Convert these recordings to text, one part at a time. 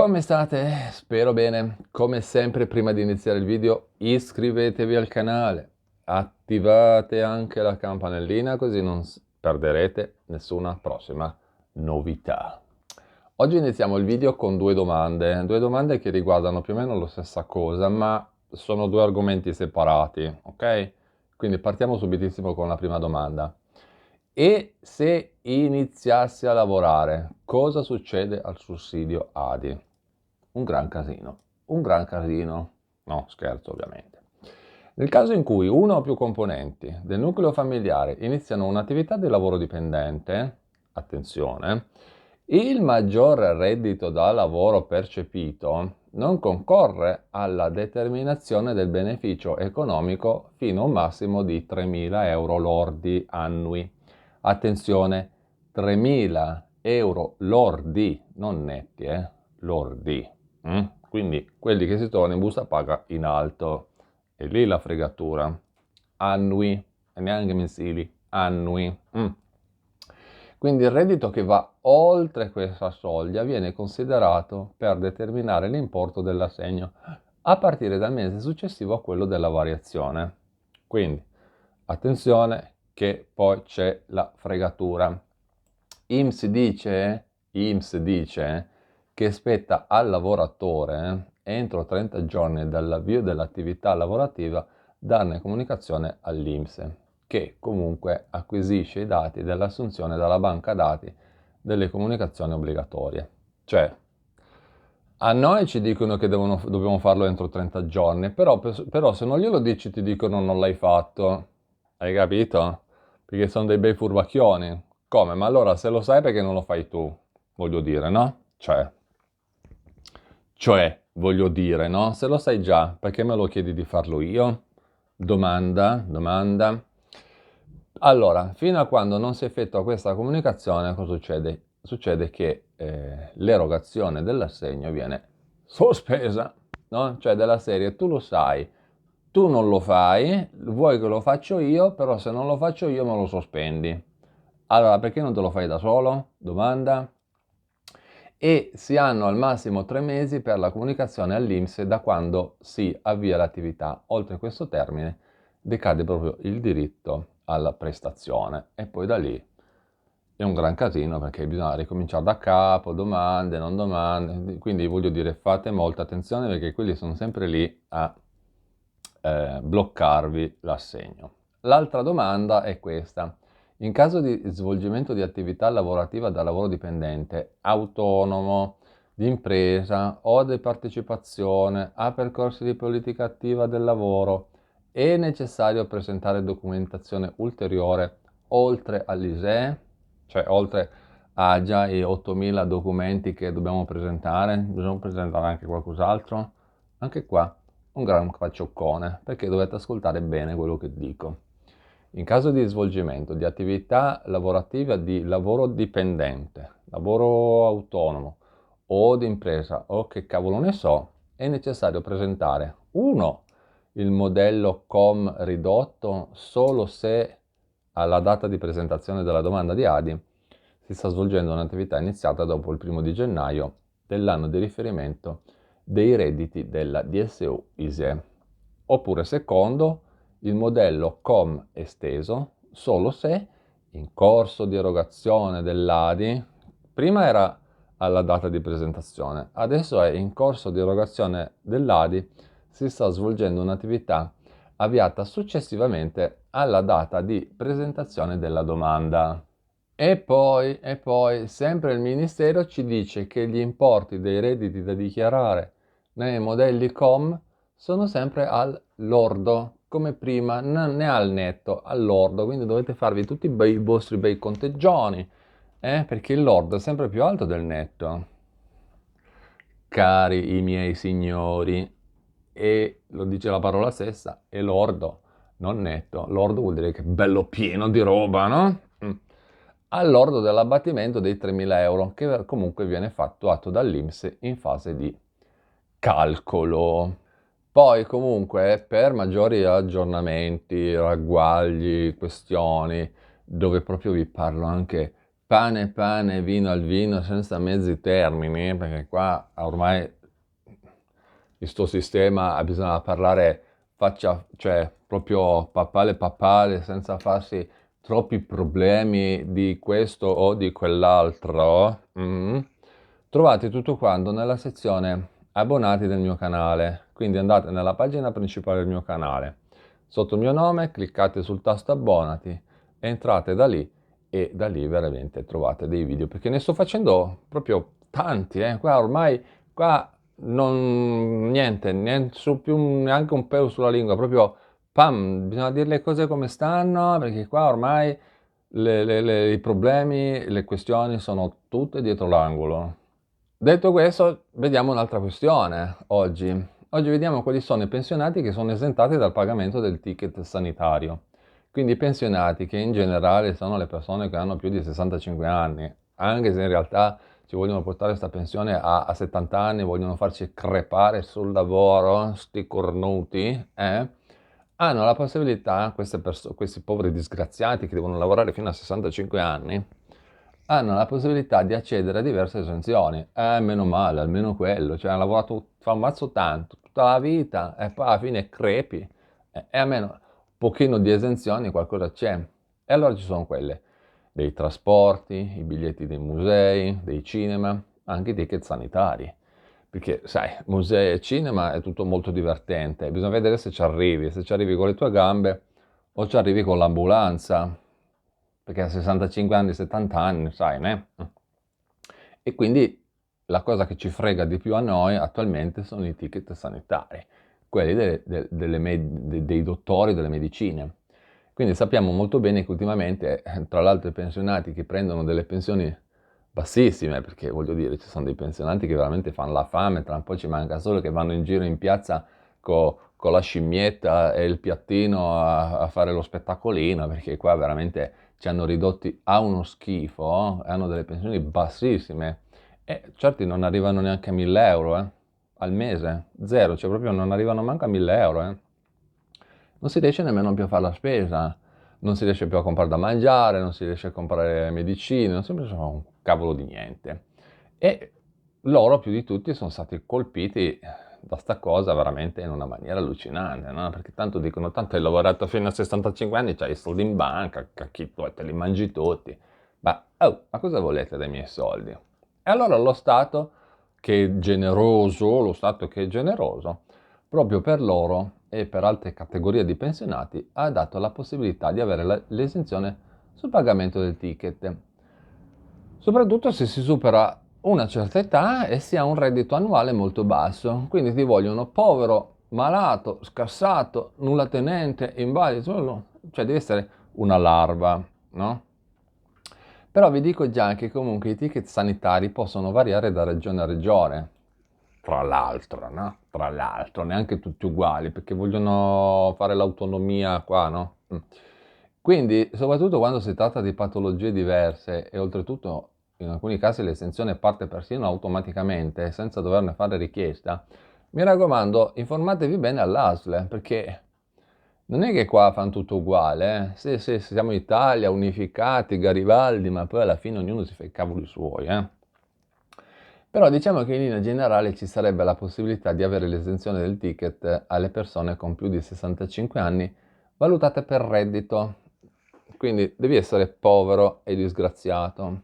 Come state? Spero bene. Come sempre, prima di iniziare il video, iscrivetevi al canale, attivate anche la campanellina così non perderete nessuna prossima novità. Oggi iniziamo il video con due domande che riguardano più o meno la stessa cosa, ma sono due argomenti separati, ok? Quindi partiamo subitissimo con la prima domanda. E se iniziassi a lavorare, cosa succede al sussidio ADI? Un gran casino. Un gran casino. No, scherzo ovviamente. Nel caso in cui uno o più componenti del nucleo familiare iniziano un'attività di lavoro dipendente, attenzione, il maggior reddito da lavoro percepito non concorre alla determinazione del beneficio economico fino a un massimo di 3.000 euro lordi annui. Attenzione, 3.000 euro lordi, non netti, lordi. Quindi quelli che si trovano in busta paga in alto. E lì la fregatura. Annui, e neanche mensili, annui. Quindi il reddito che va oltre questa soglia viene considerato per determinare l'importo dell'assegno a partire dal mese successivo a quello della variazione. Quindi attenzione che poi c'è la fregatura. INPS dice che spetta al lavoratore entro 30 giorni dall'avvio dell'attività lavorativa darne comunicazione all'INPS, che comunque acquisisce i dati dell'assunzione dalla banca dati delle comunicazioni obbligatorie. Cioè, a noi ci dicono che dobbiamo farlo entro 30 giorni, però se non glielo dici ti dicono non l'hai fatto. Hai capito? Perché sono dei bei furbacchioni. Come? Ma allora se lo sai perché non lo fai tu? Voglio dire, no? Voglio dire, no? Se lo sai già, perché me lo chiedi di farlo io? Domanda. Allora, fino a quando non si effettua questa comunicazione, cosa succede? Succede che l'erogazione dell'assegno viene sospesa, no? Cioè della serie, tu lo sai, tu non lo fai, vuoi che lo faccio io, però se non lo faccio io me lo sospendi. Allora, perché non te lo fai da solo? Domanda. E si hanno al massimo 3 mesi per la comunicazione all'INPS da quando si avvia l'attività. Oltre questo termine decade proprio il diritto alla prestazione e poi da lì è un gran casino perché bisogna ricominciare da capo, domande, non domande, quindi voglio dire fate molta attenzione perché quelli sono sempre lì a bloccarvi l'assegno. L'altra domanda è questa. In caso di svolgimento di attività lavorativa da lavoro dipendente, autonomo, di impresa o di partecipazione a percorsi di politica attiva del lavoro, è necessario presentare documentazione ulteriore oltre all'ISEE, cioè oltre a già i 8.000 documenti che dobbiamo presentare, bisogna presentare anche qualcos'altro? Anche qua un gran faccioccone, perché dovete ascoltare bene quello che dico. In caso di svolgimento di attività lavorativa di lavoro dipendente, lavoro autonomo o di impresa o che cavolo ne so, è necessario presentare 1. Il modello COM ridotto solo se alla data di presentazione della domanda di ADI si sta svolgendo un'attività iniziata dopo il 1 gennaio dell'anno di riferimento dei redditi della DSU ISEE. Oppure secondo, il modello COM esteso solo se in corso di erogazione dell'ADI, prima era alla data di presentazione, adesso è in corso di erogazione dell'ADI, si sta svolgendo un'attività avviata successivamente alla data di presentazione della domanda. E poi, sempre il Ministero ci dice che gli importi dei redditi da dichiarare nei modelli COM sono sempre al lordo, come prima, non né al netto, al lordo, quindi dovete farvi tutti i vostri bei conteggioni, perché il lordo è sempre più alto del netto. Cari i miei signori, e lo dice la parola stessa, è lordo, non netto. Lordo vuol dire che è bello pieno di roba, no? All'ordo dell'abbattimento dei 3.000 euro, che comunque viene fatto dall'INPS in fase di calcolo. Poi comunque per maggiori aggiornamenti, ragguagli, questioni, dove proprio vi parlo anche pane, pane, vino al vino, senza mezzi termini, perché qua ormai in sto sistema bisogna parlare faccia, cioè proprio papale papale, senza farsi troppi problemi di questo o di quell'altro. Trovate tutto quanto nella sezione abbonati del mio canale, quindi andate nella pagina principale del mio canale, sotto il mio nome cliccate sul tasto abbonati, entrate da lì e da lì veramente trovate dei video, perché ne sto facendo proprio tanti, qua ormai, qua non, niente su più neanche un pelo sulla lingua, proprio pam, bisogna dire le cose come stanno, perché qua ormai i problemi, le questioni sono tutte dietro l'angolo. Detto questo, vediamo un'altra questione oggi. Oggi vediamo quali sono i pensionati che sono esentati dal pagamento del ticket sanitario. Quindi i pensionati, che in generale sono le persone che hanno più di 65 anni, anche se in realtà ci vogliono portare questa pensione a 70 anni, vogliono farci crepare sul lavoro, sti cornuti, hanno la possibilità, questi poveri disgraziati che devono lavorare fino a 65 anni, hanno la possibilità di accedere a diverse esenzioni. Meno male, almeno quello, cioè hanno lavorato, fa un mazzo tanto, tutta la vita, e poi alla fine crepi, e almeno un pochino di esenzioni qualcosa c'è. E allora ci sono quelle dei trasporti, i biglietti dei musei, dei cinema, anche i ticket sanitari. Perché, sai, musei e cinema è tutto molto divertente, bisogna vedere se ci arrivi con le tue gambe o ci arrivi con l'ambulanza, perché a 65 anni, 70 anni, sai, né? E quindi la cosa che ci frega di più a noi attualmente sono i ticket sanitari, quelli dei dottori delle medicine. Quindi sappiamo molto bene che ultimamente, tra l'altro, i pensionati che prendono delle pensioni bassissime, perché voglio dire, ci sono dei pensionati che veramente fanno la fame, tra un po' ci manca solo che vanno in giro in piazza con la scimmietta e il piattino a fare lo spettacolino, perché qua veramente ci hanno ridotti a uno schifo, hanno delle pensioni bassissime e certi non arrivano neanche a 1000 euro al mese, zero, cioè proprio non arrivano manco a 1000 euro. Non si riesce nemmeno più a fare la spesa, non si riesce più a comprare da mangiare, non si riesce a comprare medicine, non si riesce a fare un cavolo di niente. E loro più di tutti sono stati colpiti da sta cosa veramente in una maniera allucinante, no? Perché tanto dicono, tanto hai lavorato fino a 65 anni, c'hai i soldi in banca, cacchito, te li mangi tutti. Ma cosa volete dai miei soldi? E allora lo Stato che è generoso, proprio per loro e per altre categorie di pensionati, ha dato la possibilità di avere l'esenzione sul pagamento del ticket, soprattutto se si supera una certa età e si ha un reddito annuale molto basso. Quindi ti vogliono povero, malato, scassato, nullatenente, invalido, cioè devi essere una larva, no? Però vi dico già che comunque i ticket sanitari possono variare da regione a regione, tra l'altro, no? Tra l'altro, neanche tutti uguali, perché vogliono fare l'autonomia qua, no? Quindi, soprattutto quando si tratta di patologie diverse e oltretutto in alcuni casi l'esenzione parte persino automaticamente, senza doverne fare richiesta, mi raccomando, informatevi bene all'ASL, perché non è che qua fanno tutto uguale, Sì, sì, siamo Italia, unificati, Garibaldi, ma poi alla fine ognuno si fa i cavoli suoi, Però diciamo che in linea generale ci sarebbe la possibilità di avere l'esenzione del ticket alle persone con più di 65 anni valutate per reddito. Quindi devi essere povero e disgraziato.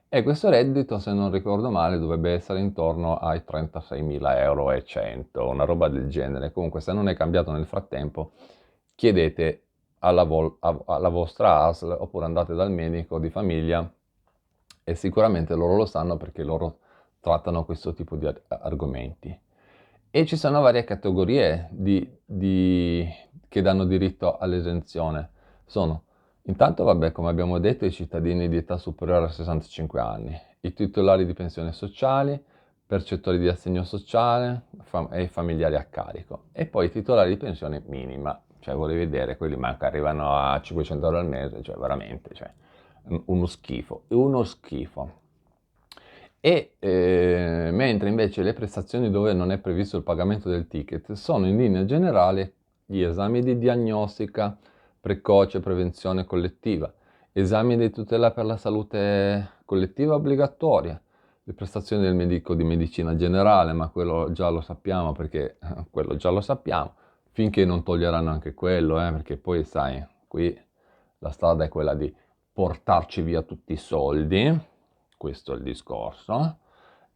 E questo reddito, se non ricordo male, dovrebbe essere intorno ai 36.000 euro e 100, una roba del genere. Comunque, se non è cambiato nel frattempo, chiedete alla vostra ASL oppure andate dal medico di famiglia e sicuramente loro lo sanno perché loro trattano questo tipo di argomenti. E ci sono varie categorie che danno diritto all'esenzione. Sono intanto, vabbè, come abbiamo detto, i cittadini di età superiore a 65 anni, i titolari di pensioni sociali, percettori di assegno sociale e i familiari a carico. E poi i titolari di pensione minima, cioè vorrei vedere, quelli manca arrivano a 500 euro al mese, cioè veramente, cioè, uno schifo, uno schifo. Mentre invece le prestazioni dove non è previsto il pagamento del ticket sono in linea generale gli esami di diagnostica precoce, prevenzione collettiva, esami di tutela per la salute collettiva obbligatoria, le prestazioni del medico di medicina generale, ma quello già lo sappiamo perché quello già lo sappiamo, finché non toglieranno anche quello, perché poi sai, qui la strada è quella di portarci via tutti i soldi, questo è il discorso,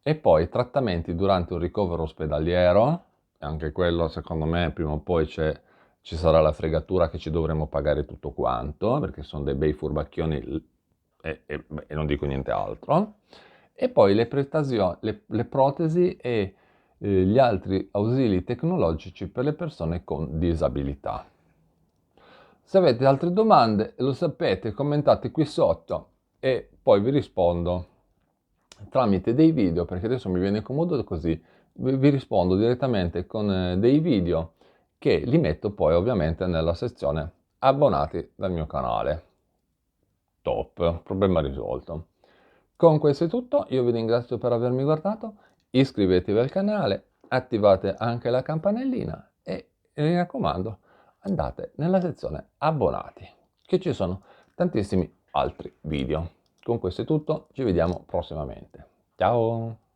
e poi trattamenti durante un ricovero ospedaliero, anche quello secondo me prima o poi ci sarà la fregatura che ci dovremo pagare tutto quanto, perché sono dei bei furbacchioni e non dico niente altro. E poi le protesi e gli altri ausili tecnologici per le persone con disabilità. Se avete altre domande, lo sapete, commentate qui sotto e poi vi rispondo tramite dei video, perché adesso mi viene comodo così, vi rispondo direttamente con dei video che li metto poi ovviamente nella sezione abbonati dal mio canale. Top, problema risolto. Con questo è tutto, io vi ringrazio per avermi guardato, iscrivetevi al canale, attivate anche la campanellina e mi raccomando, andate nella sezione abbonati, che ci sono tantissimi altri video. Con questo è tutto, ci vediamo prossimamente. Ciao!